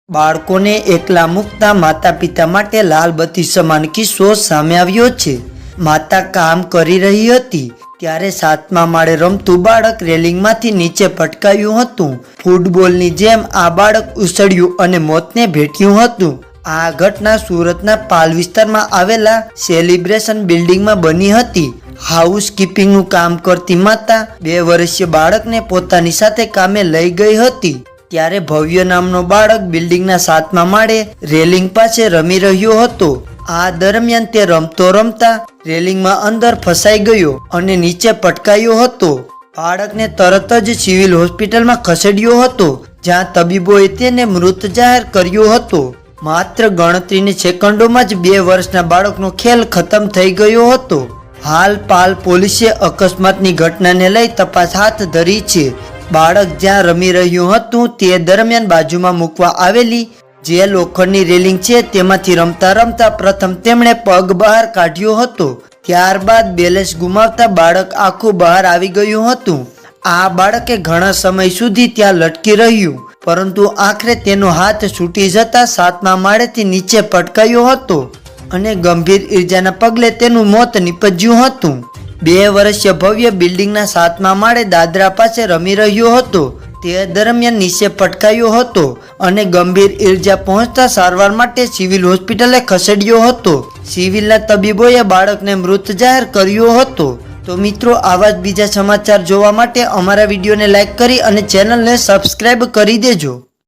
બાળકોને એકલા મૂકતા માતા પિતા માટે લાલ બત્તી સમાન કિસ્સો સામે આવ્યો છે। માતા કામ કરી રહી હતી ત્યારે 7મા માળે રમતું બાળક રેલિંગમાંથી નીચે પટકાયું હતું। ફૂટબોલની જેમ આ બાળક ઉછળ્યું અને મોતને ભેટ્યું હતું। આ ઘટના સુરતના પાલ વિસ્તારમાં આવેલા સેલિબ્રેશન બિલ્ડિંગમાં બની હતી। હાઉસકીપિંગનું કામ કરતી માતા 2 વર્ષીય બાળકને પોતાની સાથે કામે લઈ ગઈ હતી। ત્યારે ભવ્ય નામનો બાળક બિલ્ડિંગના 7મા માળે રેલિંગ પાસે રમી રહ્યો હતો। આ દરમિયાન તે રમતો રમતા રેલિંગમાં અંદર ફસાઈ ગયો અને નીચે પટકાયો હતો। બાળકને તરત જ સિવિલ હોસ્પિટલમાં ખસેડ્યો હતો, જ્યાં તબીબોએ તેને મૃત જાહેર કર્યો હતો। માત્ર ગણતરીની સેકન્ડોમાં જ 2 વર્ષના બાળકનો ખેલ ખતમ થઈ ગયો હતો। હાલ પાલ પોલીસે અકસ્માતની ઘટનાને લઈ તપાસ હાથ ધરી છે। બાળક જ્યાં રમી રહ્યું હતું તે દરમિયાન બાજુમાં મૂકવા આવેલી જે લોખંડની રેલિંગ છે તેમાંથી રમતા રમતા પ્રથમ તેમણે પગ બહાર કાઢ્યો હતો। ત્યારબાદ બેલેન્સ ગુમાવતા બાળક આખું બહાર આવી ગયું હતું। આ બાળકે ઘણા સમય સુધી ત્યાં લટકી રહ્યું, પરંતુ આખરે તેનો હાથ છૂટી જતા 7મા માળેથી નીચે પટકાયો હતો અને ગંભીર ઈજાના પગલે તેનું મોત નીપજ્યું હતું। 2 વર્ષીય ભવ્ય બિલ્ડિંગના 7મા માળે દાદરા પાસે રમી રહ્યો હતો। તે દરમિયાન નીચે પટકાયો હતો અને ગંભીર ઈજા પહોંચતા સારવાર માટે સિવિલ હોસ્પિટલે ખસેડ્યો હતો। સિવિલના તબીબોએ બાળકને મૃત જાહેર કર્યો હતો। તો મિત્રો, આવા જ બીજા સમાચાર જોવા માટે અમારા વિડીયોને લાઈક કરી અને ચેનલને સબસ્ક્રાઈબ કરી દેજો।